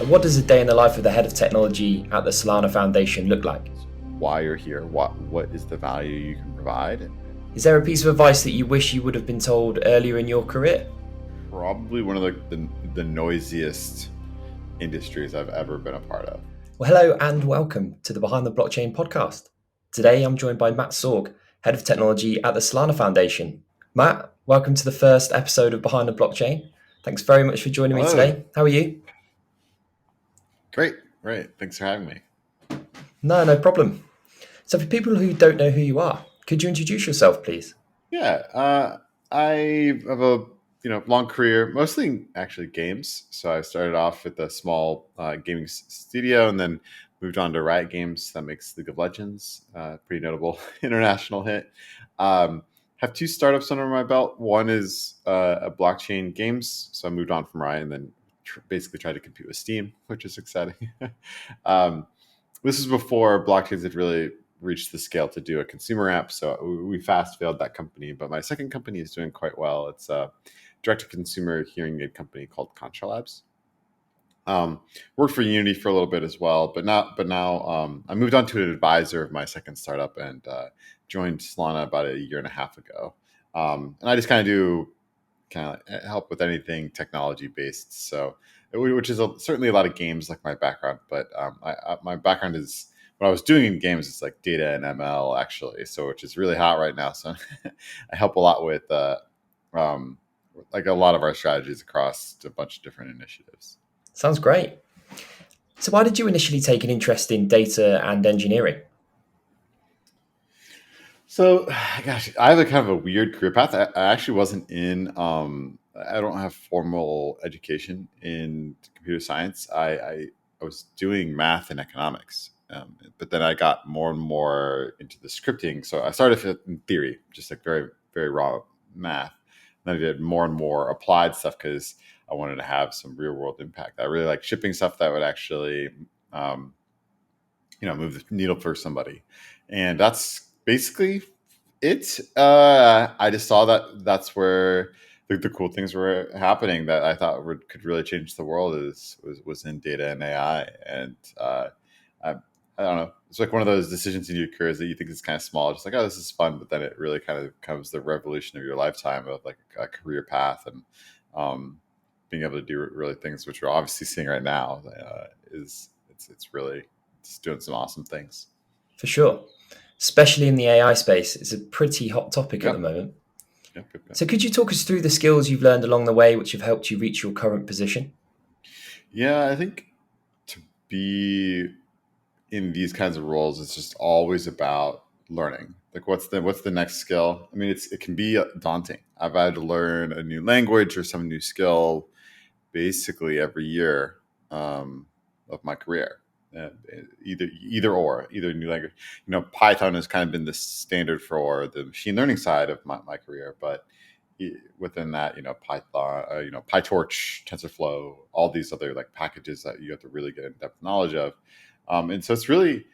What does a day in the life of the head of technology at the Solana Foundation look like? Why you're here, what is the value you can provide. Is there a piece of advice that you wish you would have been told earlier in your career? Probably one of the noisiest industries I've ever been a part of. Well, hello and welcome to the Behind the Blockchain podcast. Today I'm joined by Matt Sorg, head of technology at the Solana Foundation. Matt, welcome to the first episode of Behind the Blockchain. Thanks very much for joining me Hello. today. How are you? Great. Thanks for having me. No problem. So for people who don't know who you are, could you introduce yourself, please? Yeah, I have a long career, mostly actually games. So I started off with a small gaming studio, and then moved on to Riot Games that makes League of Legends, pretty notable international hit. Have two startups under my belt. One is a blockchain games, so I moved on from Riot and then basically tried to compete with Steam, which is exciting. um, this is before blockchains had really reached the scale to do a consumer app. So we fast failed that company. But my second company is doing quite well. It's a direct-to-consumer hearing aid company called Contra Labs. Worked for Unity for a little bit as well, but now I moved on to an advisor of my second startup and joined Solana about a year and a half ago. And I just kind of do help with anything technology based. So, which is certainly a lot of games like my background, but my background is what I was doing in games is like data and ML actually, so which is really hot right now. So I help a lot with um, like a lot of our strategies across a bunch of different initiatives. Sounds great. So why did you initially take an interest in data and engineering? So, gosh, I have a kind of a weird career path. I actually wasn't in. I don't have formal education in computer science. I was doing math and economics, but then I got more and more into the scripting. So I started in theory, just like very very raw math. Then I did more and more applied stuff because I wanted to have some real world impact. I really like shipping stuff that would actually, um, move the needle for somebody, and that's basically it. I just saw that that's where the cool things were happening that I thought could really change the world was in data and AI, and I, I don't know. It's like one of those decisions in your careers that you think is kind of small, just like, oh, this is fun, but then it really kind of becomes the revolution of your lifetime of like a career path and um, being able to do really things which we're obviously seeing right now. It's really it's doing some awesome things. For sure. Especially in the AI space, it's a pretty hot topic at the Yep. moment. Yep. So could you talk us through the skills you've learned along the way which have helped you reach your current position? Yeah, I think to be in these kinds of roles, it's just always about learning. Like, what's the next skill? I mean, it can be daunting. I've had to learn a new language or some new skill basically every year of my career. Uh, either new language. Python has kind of been the standard for the machine learning side of my career, but within that, Python, PyTorch, TensorFlow, all these other like packages that you have to really get in depth knowledge of, and so it's really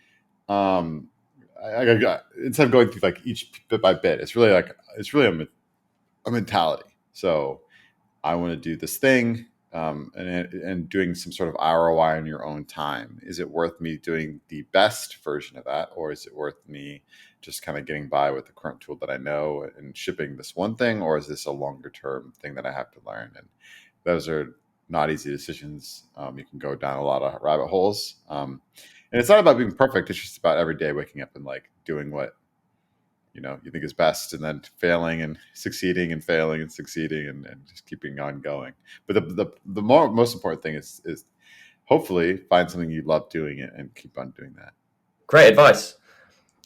um, instead of going through like each bit by bit, it's really a mentality. So I want to do this thing, and doing some sort of ROI on your own time. Is it worth me doing the best version of that, or is it worth me just kind of getting by with the current tool that I know and shipping this one thing, or is this a longer term thing that I have to learn? And those are not easy decisions. You can go down a lot of rabbit holes, and it's not about being perfect. It's just about every day waking up and like doing what you think is best, and then failing and succeeding and failing and succeeding, and just keeping on going. But the most important thing is hopefully find something you love doing it and keep on doing that. Great advice.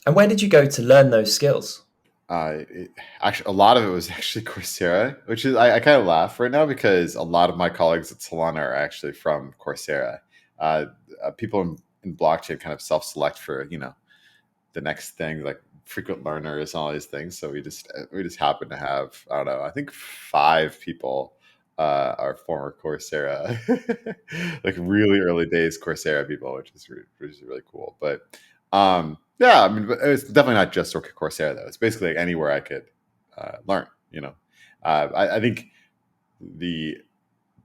And where did you go to learn those skills? Actually, a lot of it was actually Coursera, which is I kind of laugh right now because a lot of my colleagues at Solana are actually from Coursera. Uh, People in blockchain kind of self-select for the next thing, like frequent learners and all these things. So we just happen to have, I don't know, I think 5 people are former Coursera, like really early days Coursera people, which is really cool. But yeah, I mean, but it's definitely not just Coursera though. It's basically like anywhere I could learn. I think the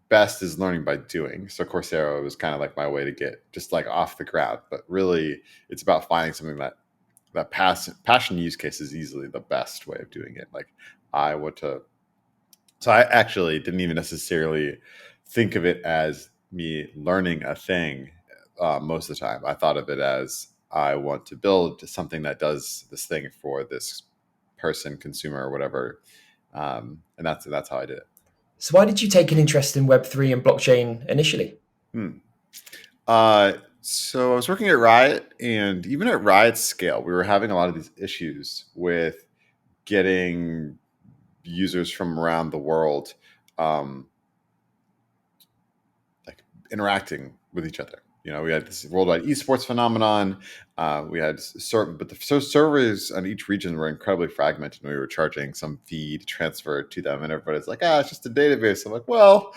best is learning by doing. So Coursera was kind of like my way to get just like off the ground. But really, it's about finding something that passion use case is easily the best way of doing it. Like I want to. So I actually didn't even necessarily think of it as me learning a thing most of the time. I thought of it as I want to build something that does this thing for this person, consumer, or whatever, and that's how I did it. So why did you take an interest in Web3 and blockchain initially? Hmm. So I was working at Riot, and even at Riot's scale, we were having a lot of these issues with getting users from around the world, um, like interacting with each other. You know, we had this worldwide esports phenomenon. We had but the servers on each region were incredibly fragmented, and we were charging some fee to transfer to them, and everybody's like, "Ah, it's just a database." I'm like, "Well,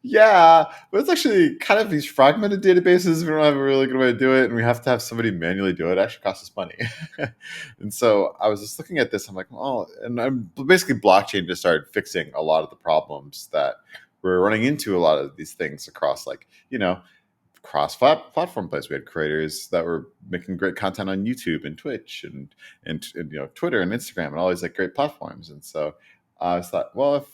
yeah, but it's actually kind of these fragmented databases. We don't have a really good way to do it, and we have to have somebody manually do it. It actually costs us money." And so I was just looking at this. I'm like, "Oh," and I'm basically blockchain just started fixing a lot of the problems that we're running into. A lot of these things across, like cross platform plays. We had creators that were making great content on YouTube and Twitch and Twitter and Instagram and all these like great platforms. And so I just thought, well, if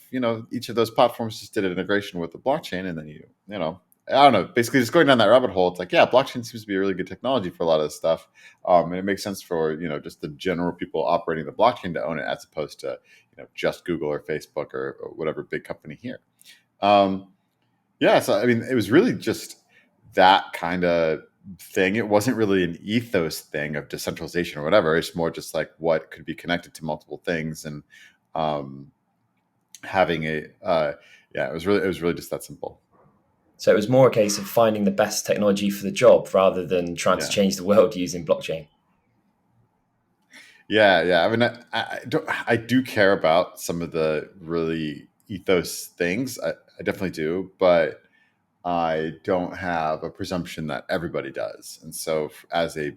each of those platforms just did an integration with the blockchain, and then I don't know, basically just going down that rabbit hole, it's like, yeah, blockchain seems to be a really good technology for a lot of this stuff, and it makes sense for just the general people operating the blockchain to own it, as opposed to just Google or Facebook or whatever big company here. Um, yeah, so I mean, it was really just that kind of thing. It wasn't really an ethos thing of decentralization or whatever. It's more just like what could be connected to multiple things, and um, having yeah, it was really just that simple. So it was more a case of finding the best technology for the job rather than trying to Yeah, change the world using blockchain. yeah. I mean, I do care about some of the really ethos things. I definitely do, but I don't have a presumption that everybody does. And so, as a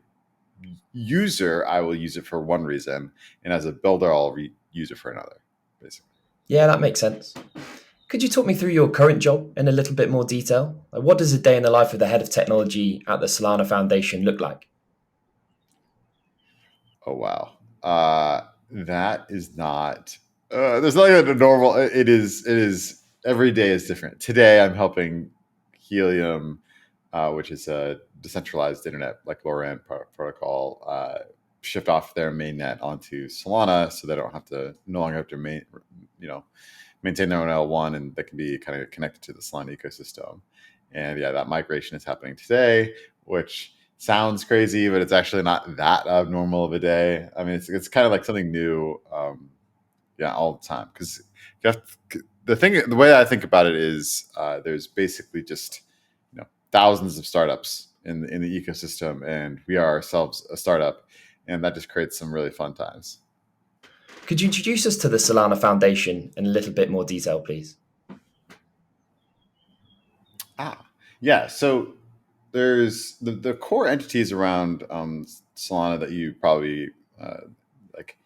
user, I will use it for one reason, and as a builder, I'll use it for another, basically. Yeah, that makes sense. Could you talk me through your current job in a little bit more detail? Like, what does a day in the life of the head of technology at the Solana Foundation look like? Oh wow, that is not. There's not like a normal. It is. It is. Every day is different. Today, I'm helping Helium, which is a decentralized internet like LoRaWAN protocol, shift off their mainnet onto Solana, so they don't have to no longer have to you know maintain their own L1, and they can be kind of connected to the Solana ecosystem. And yeah, that migration is happening today, which sounds crazy, but it's actually not that abnormal of a day. I mean, it's kind of like something new, yeah, all the time. Because the way I think about it is, there's basically just thousands of startups in the ecosystem, and we are ourselves a startup, and that just creates some really fun times. Could you introduce us to the Solana Foundation in a little bit more detail, please? Yeah. So there's the core entities around Solana that you probably like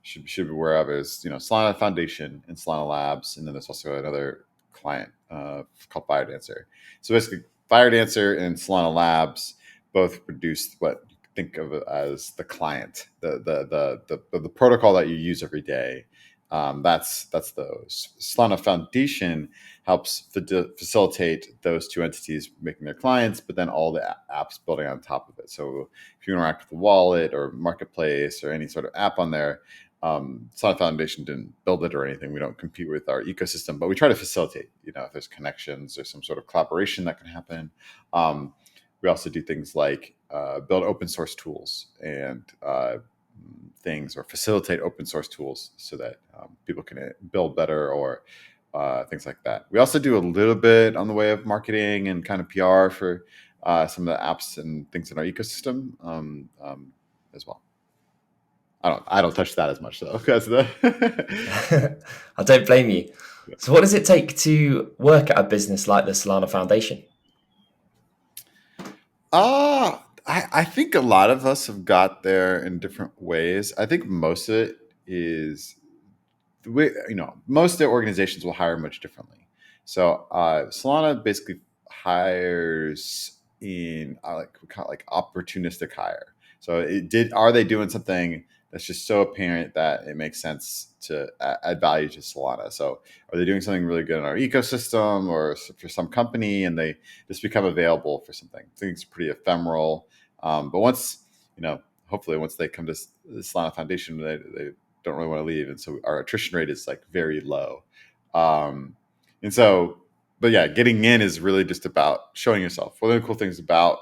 should be aware of is Solana Foundation and Solana Labs, and then there's also another client called FireDancer. So basically, FireDancer and Solana Labs both produce what you think of as the client, the protocol that you use every day. That's those. Solana Foundation helps facilitate those two entities making their clients, but then all the apps building on top of it. So if you interact with the wallet or marketplace or any sort of app on there, Solana Foundation didn't build it or anything. We don't compete with our ecosystem, but we try to facilitate. If there's connections or some sort of collaboration that can happen. We also do things like build open source tools and things, or facilitate open source tools so that people can build better, or things like that. We also do a little bit on the way of marketing and kind of PR for some of the apps and things in our ecosystem, as well. I don't touch that as much though, because the I don't blame you. So, what does it take to work at a business like the Solana Foundation? I think a lot of us have got there in different ways. I think most of it is most of the organizations will hire much differently. So Solana basically hires in like we call it like opportunistic hire. So are they doing something that's just so apparent that it makes sense to add value to Solana? So are they doing something really good in our ecosystem or for some company, and they just become available for something? I think it's pretty ephemeral. But once hopefully once they come to the Solana Foundation, they don't really want to leave, and so our attrition rate is like very low. Um, and so, but yeah, getting in is really just about showing yourself. One of the cool things about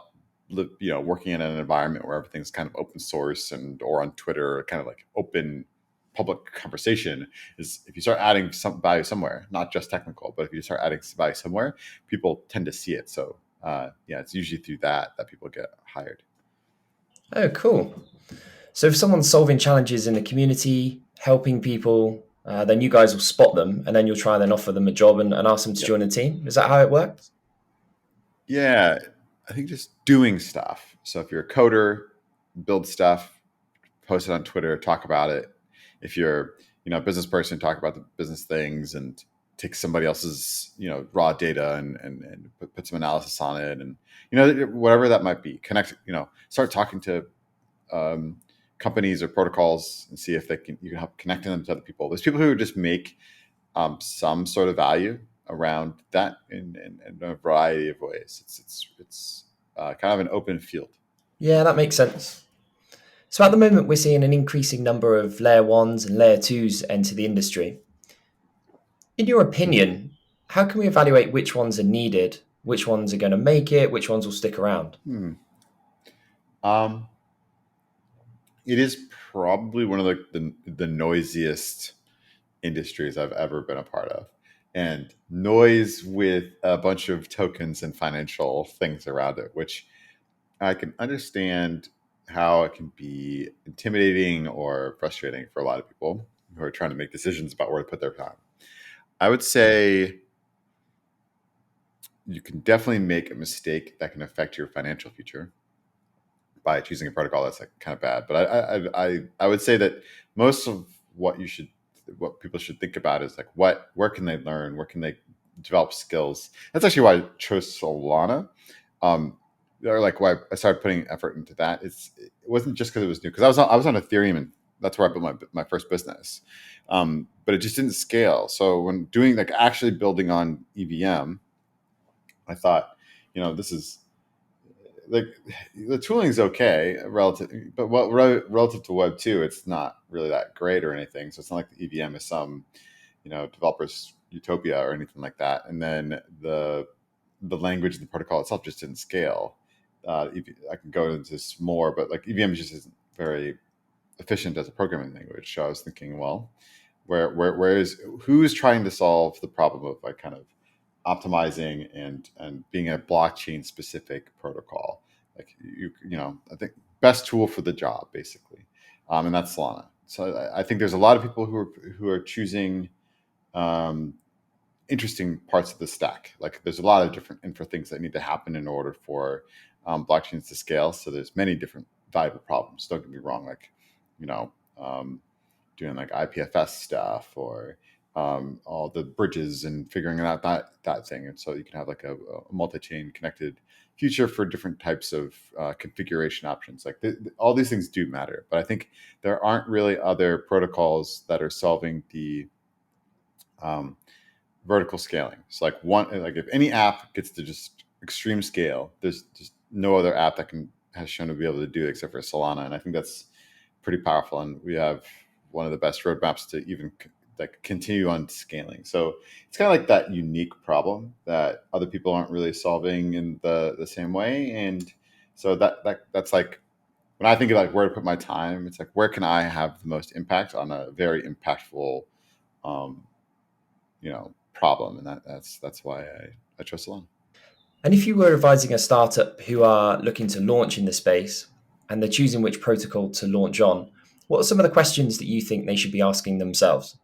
working in an environment where everything's kind of open source or on Twitter, kind of like open public conversation, is if you start adding some value somewhere, not just technical, but if you start adding some value somewhere, people tend to see it. So yeah, it's usually through that people get hired. Oh, cool. So if someone's solving challenges in the community, helping people, then you guys will spot them and then you'll try and then offer them a job and ask them to Yeah. join the team. Is that how it works? Yeah, I think just doing stuff. So if you're a coder, build stuff, post it on Twitter, talk about it. If you're, a business person, talk about the business things and take somebody else's, raw data and put some analysis on it, and whatever that might be. Connect, start talking to um, companies or protocols and see if you can help connecting them to other people. There's people who just make some sort of value around that in a variety of ways. It's kind of an open field. Yeah, that makes sense. So at the moment, we're seeing an increasing number of layer ones and layer twos enter the industry. In your Mhm. opinion, how can we evaluate which ones are needed, which ones are going to make it, which ones will stick around? Hmm. Um, it is probably one of the noisiest industries I've ever been a part of. And noise with a bunch of tokens and financial things around it, which I can understand how it can be intimidating or frustrating for a lot of people who are trying to make decisions about where to put their time. I would say you can definitely make a mistake that can affect your financial future by choosing a protocol that's like kind of bad. But I would say that most of what people should think about is like where can they learn, where can they develop skills. That's actually why I chose Solana. Um, or like why I started putting effort into that. It wasn't just because it was new, because I was on Ethereum, and that's where I built my first business. But it just didn't scale. So when doing like actually building on EVM, I thought, this is like the tooling is okay relative, but relative to Web 2, it's not really that great or anything. So it's not like the EVM is some developers utopia or anything like that. And then the language and the protocol itself just didn't scale. I can go into this more, but like EVM just isn't very efficient as a programming language. So I was thinking, well, where is who's trying to solve the problem of like kind of optimizing and being a blockchain specific protocol, like I think best tool for the job basically, and that's Solana. So I think there's a lot of people who are choosing um, interesting parts of the stack. Like there's a lot of different infra things that need to happen in order for blockchains to scale. So there's many different valuable problems. Don't get me wrong, like you know um, doing like IPFS stuff or all the bridges and figuring out that thing. And so you can have like a multi-chain connected future for different types of configuration options. Like all these things do matter, but I think there aren't really other protocols that are solving the um, vertical scaling. So like if any app gets to just extreme scale, there's just no other app that has shown to be able to do it except for Solana, and I think that's pretty powerful. And we have one of the best roadmaps to even like continue on scaling. So it's kind of like that unique problem that other people aren't really solving in the same way. And so that's like when I think of like where to put my time, it's like where can I have the most impact on a very impactful um, problem, and that's why I chose Solana. And if you were advising a startup who are looking to launch in the space and they're choosing which protocol to launch on, what are some of the questions that you think they should be asking themselves?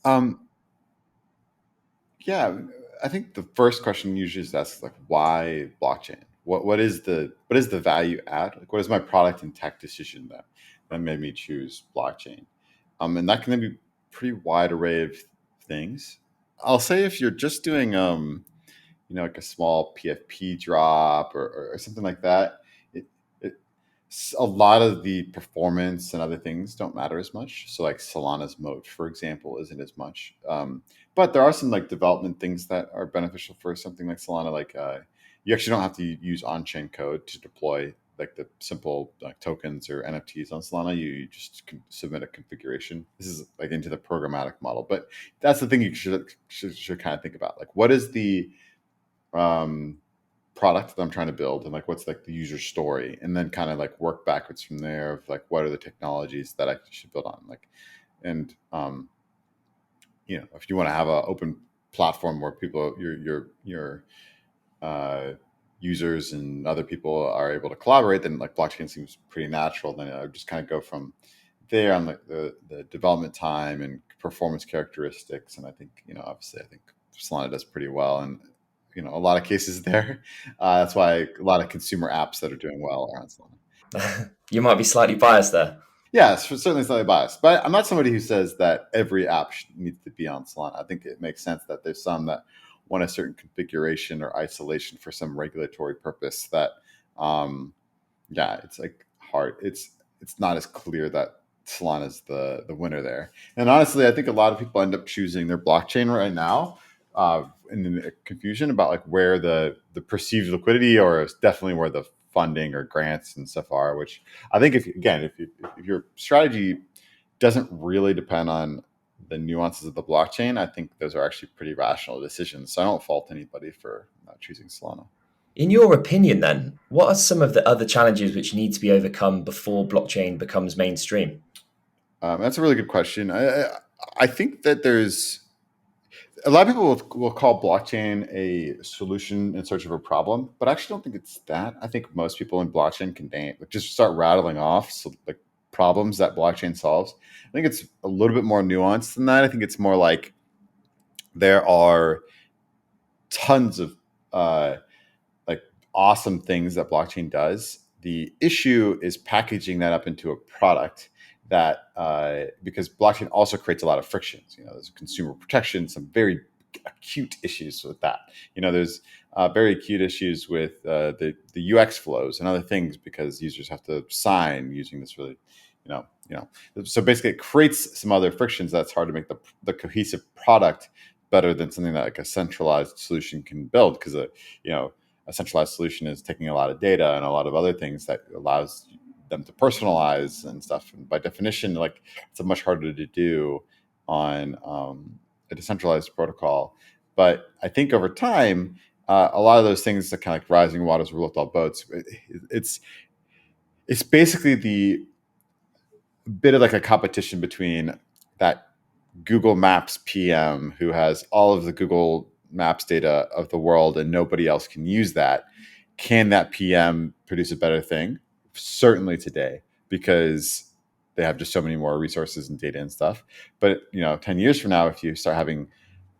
Um, yeah, I think the first question usually is asked like why blockchain? What is the value add? Like what is my product and tech decision that made me choose blockchain? And that can be pretty wide array of things. I'll say if you're just doing like a small PFP drop or something like that, it, it a lot of the performance and other things don't matter as much. So like Solana's moat, for example, isn't as much. But there are some like development things that are beneficial for something like Solana. Like you actually don't have to use on-chain code to deploy like the simple like tokens or NFTs on Solana. You just can submit a configuration. This is like into the programmatic model, but that's the thing you should kind of think about. Like, what is the um, product that I'm trying to build, and like what's like the user story, and then kind of like work backwards from there of like what are the technologies that I should build on, like, and if you want to have an open platform where people your uh, users and other people are able to collaborate, then like blockchain seems pretty natural. Then I would just kind of go from there on the development time and performance characteristics. And I think, obviously I think Solana does pretty well. And, a lot of cases there. That's why a lot of consumer apps that are doing well are on Solana. You might be slightly biased there. Yeah, it's certainly slightly biased, but I'm not somebody who says that every app needs to be on Solana. I think it makes sense that there's some that want a certain configuration or isolation for some regulatory purpose. That, yeah, it's like hard. It's not as clear that Solana is the winner there. And honestly, I think a lot of people end up choosing their blockchain right now, in the confusion about like where the perceived liquidity, or it's definitely where the funding or grants and stuff are, which I think if your strategy doesn't really depend on the nuances of the blockchain, I think those are actually pretty rational decisions. So I don't fault anybody for not choosing Solana. In your opinion, then, what are some of the other challenges which need to be overcome before blockchain becomes mainstream? That's a really good question. I think that there's a lot of people will call blockchain a solution in search of a problem, but I actually don't think it's that. I think most people in blockchain can just start rattling off like problems that blockchain solves. I think it's a little bit more nuanced than that. I think it's more like there are tons of like awesome things that blockchain does. The issue is packaging that up into a product that because blockchain also creates a lot of frictions. There's consumer protection, some very acute issues with that. There's very acute issues with the UX flows and other things because users have to sign using this really, So basically, it creates some other frictions that's hard to make the cohesive product better than something that like a centralized solution can build, because a centralized solution is taking a lot of data and a lot of other things that allows them to personalize and stuff. And by definition, like it's much harder to do on a decentralized protocol. But I think over time, a lot of those things that kind of like rising waters will lift all boats. It's basically the bit of like a competition between that Google Maps PM who has all of the Google Maps data of the world and nobody else can use that. Can that PM produce a better thing? Certainly today, because they have just so many more resources and data and stuff. But 10 years from now, if you start having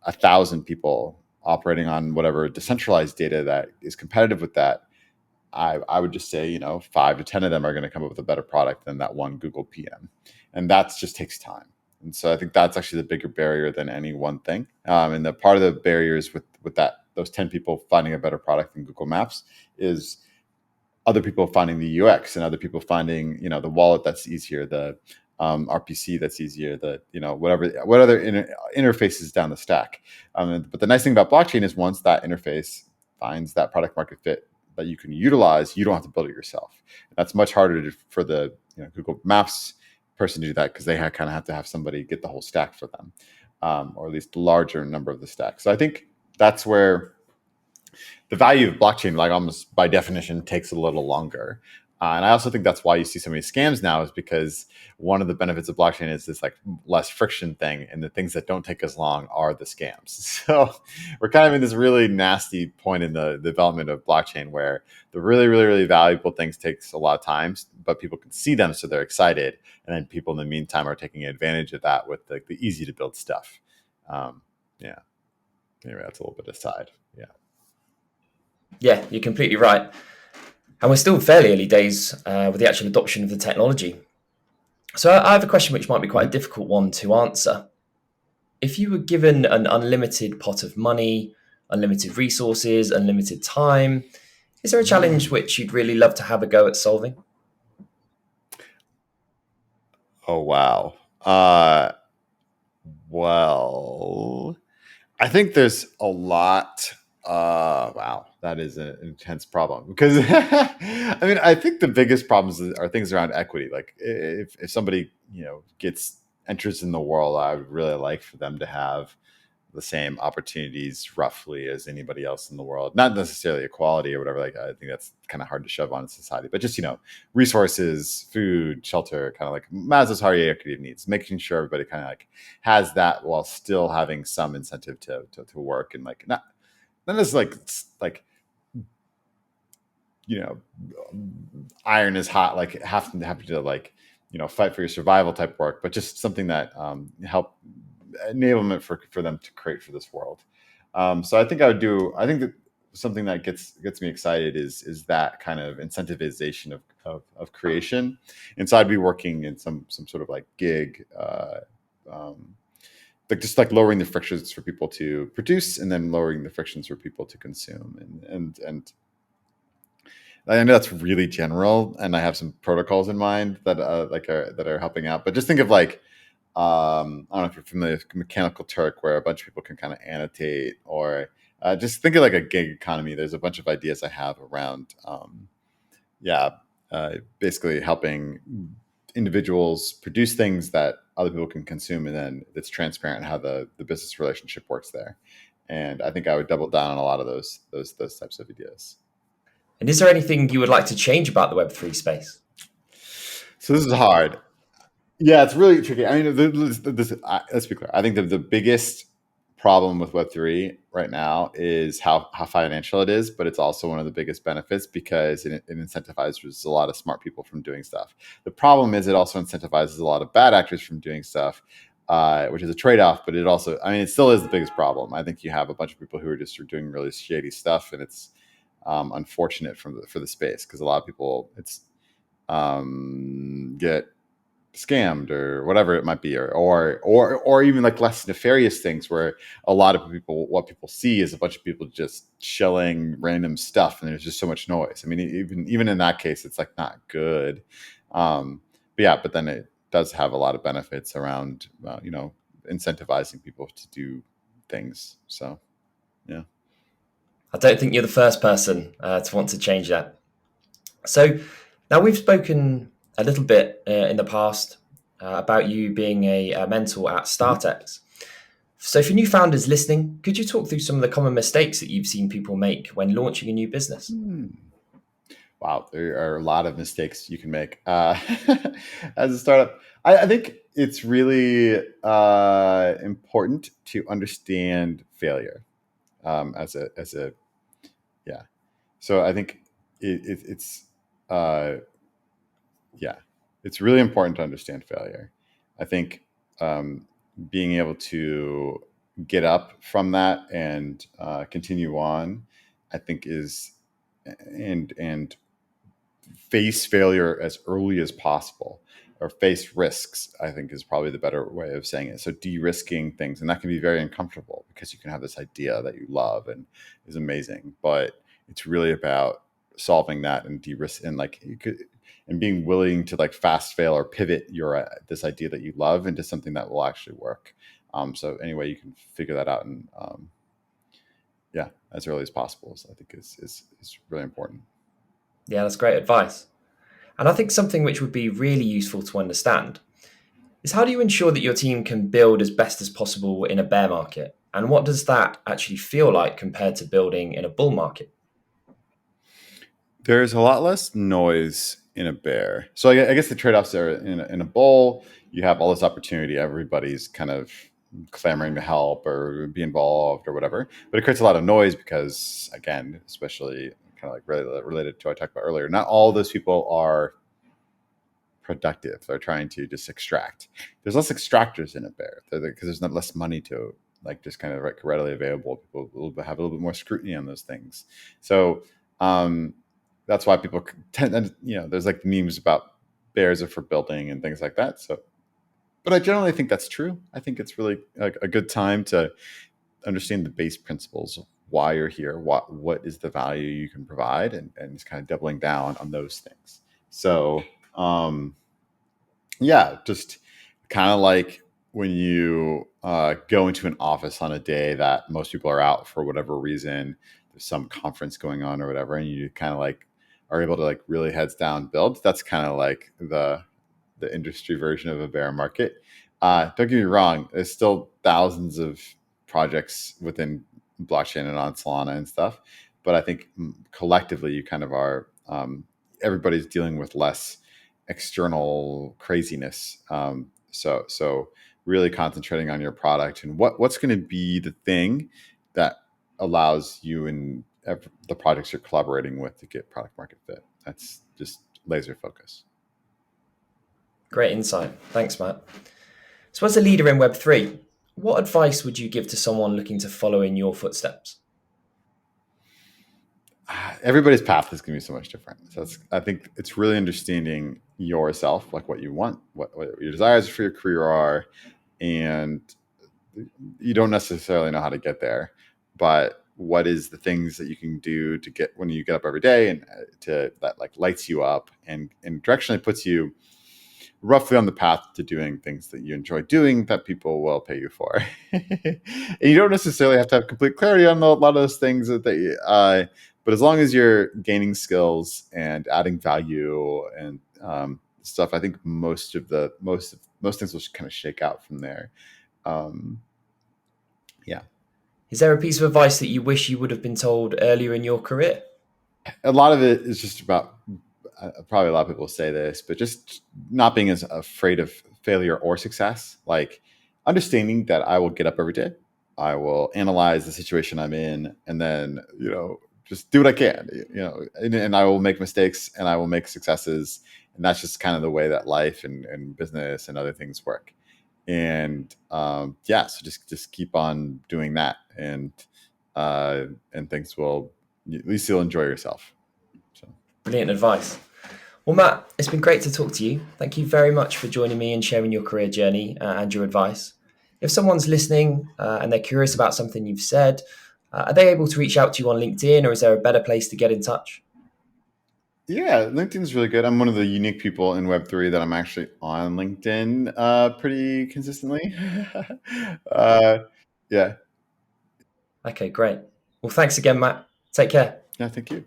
1,000 people operating on whatever decentralized data that is competitive with that, I would just say 5 to 10 of them are going to come up with a better product than that one Google PM, and that just takes time. And so I think that's actually the bigger barrier than any one thing. And the part of the barriers with those 10 people finding a better product than Google Maps is other people finding the UX and other people finding the wallet that's easier, the RPC that's easier, the what other interfaces down the stack. But the nice thing about blockchain is once that interface finds that product market fit that you can utilize, you don't have to build it yourself. That's much harder for the Google Maps person to do that, because they kind of have to have somebody get the whole stack for them, or at least the larger number of the stack. So I think that's where the value of blockchain, like almost by definition, takes a little longer. And I also think that's why you see so many scams now, is because one of the benefits of blockchain is this like less friction thing, and the things that don't take as long are the scams. So we're kind of in this really nasty point in the development of blockchain where the really, really, really valuable things takes a lot of time, but people can see them, so they're excited. And then people in the meantime are taking advantage of that with the easy to build stuff. Yeah. Anyway, that's a little bit aside. Yeah. Yeah, you're completely right. And we're still fairly early days with the actual adoption of the technology. So I have a question which might be quite a difficult one to answer. if you were given an unlimited pot of money, unlimited resources, unlimited time, is there a challenge which you'd really love to have a go at solving? Oh wow. Well, I think there's a lot. Wow, that is an intense problem because I mean, I think the biggest problems are things around equity. Like if somebody gets enters in the world, I would really like for them to have the same opportunities roughly as anybody else in the world. Not necessarily equality or whatever. Like I think that's kind of hard to shove on society, but just resources, food, shelter, kind of like Maslow's hierarchy of needs, making sure everybody kind of like has that while still having some incentive to work and like not as you know iron is hot, like have to like fight for your survival type work, but just something that help enablement for them to create for this world. So I think that something that gets me excited is that kind of incentivization of creation. And so I'd be working in some sort of like gig, um, like just like lowering the frictions for people to produce and then lowering the frictions for people to consume. And I know that's really general, and I have some protocols in mind that that are helping out. But just think of like I don't know if you're familiar with Mechanical Turk, where a bunch of people can kind of annotate, or just think of like a gig economy. There's a bunch of ideas I have around, yeah, basically helping individuals produce things that other people can consume, and then it's transparent how the business relationship works there. And I think I would double down on a lot of those types of ideas. And is there anything you would like to change about the Web3 space? So this is hard. Yeah, it's really tricky. I mean, let's be clear. I think the biggest problem with Web3 right now is how financial it is, but it's also one of the biggest benefits because it incentivizes a lot of smart people from doing stuff. The problem is it also incentivizes a lot of bad actors from doing stuff, which is a trade-off. But it also, I mean, it still is the biggest problem. I think you have a bunch of people who are just doing really shady stuff, and it's unfortunate for the space because a lot of people get scammed or whatever it might be, or even like less nefarious things where a lot of people, what people see is a bunch of people just shelling random stuff and there's just so much noise. I mean, even in that case, it's like not good. But yeah, but then it does have a lot of benefits around incentivizing people to do things. So yeah. I don't think you're the first person to want to change that. So now we've spoken a little bit in the past about you being a mentor at Mhm. StartX. So for new founders listening, could you talk through some of the common mistakes that you've seen people make when launching a new business? Hmm. Wow, there are a lot of mistakes you can make as a startup. I think it's really important to understand failure as a yeah. So I think it's uh, yeah, it's really important to understand failure. I think being able to get up from that and continue on, I think is and face failure as early as possible, or face risks, I think is probably the better way of saying it. So de-risking things, and that can be very uncomfortable because you can have this idea that you love and is amazing, but it's really about solving that and de-risk and like you could and being willing to like fast fail or pivot your this idea that you love into something that will actually work. So anyway you can figure that out, and yeah, as early as possible, so I think is really important. Yeah, that's great advice. And I think something which would be really useful to understand is how do you ensure that your team can build as best as possible in a bear market? And what does that actually feel like compared to building in a bull market? There's a lot less noise in a bear. So I guess the trade-offs are in a bowl, you have all this opportunity. Everybody's kind of clamoring to help or be involved or whatever. But it creates a lot of noise because, again, especially kind of like related to what I talked about earlier, not all those people are productive. They're trying to just extract. There's less extractors in a bear because there's not less money to like just kind of like readily available. People will have a little bit more scrutiny on those things. So um, that's why people tend, and there's like memes about bears are for building and things like that. So But I generally think that's true. I think it's really a good time to understand the base principles of why you're here, what is the value you can provide, and just kind of doubling down on those things. So yeah, just kind of like when you go into an office on a day that most people are out for whatever reason, there's some conference going on or whatever, and you kind of like are able to like really heads down build. That's kind of like the industry version of a bear market. Don't get me wrong, there's still thousands of projects within blockchain and on Solana and stuff, but I think collectively you kind of are everybody's dealing with less external craziness. So really concentrating on your product and what's going to be the thing that allows you and the projects you're collaborating with to get product market fit. That's just laser focus. Great insight. Thanks, Matt. So, as a leader in Web3, what advice would you give to someone looking to follow in your footsteps? Everybody's path is going to be so much different. So I think it's really understanding yourself, like what you want, what your desires for your career are, and you don't necessarily know how to get there, but what is the things that you can do to get when you get up every day and to that like lights you up and directionally puts you roughly on the path to doing things that you enjoy doing that people will pay you for. And you don't necessarily have to have complete clarity on a lot of those things but as long as you're gaining skills and adding value and stuff, I think most things will kind of shake out from there. Yeah. Is there a piece of advice that you wish you would have been told earlier in your career? A lot of it is just about probably a lot of people say this, but just not being as afraid of failure or success. Like understanding that I will get up every day, I will analyze the situation I'm in, and then just do what I can. And I will make mistakes and I will make successes, and that's just kind of the way that life and business and other things work. And yeah, so just keep on doing that, and things will, at least you'll enjoy yourself. So. Brilliant advice. Well, Matt, it's been great to talk to you. Thank you very much for joining me and sharing your career journey and your advice. If someone's listening and they're curious about something you've said, are they able to reach out to you on LinkedIn, or is there a better place to get in touch? Yeah, LinkedIn's really good. I'm one of the unique people in Web3 that I'm actually on LinkedIn pretty consistently. uh, yeah, Okay, great. Well, thanks again, Matt. Take care. yeah, thank you.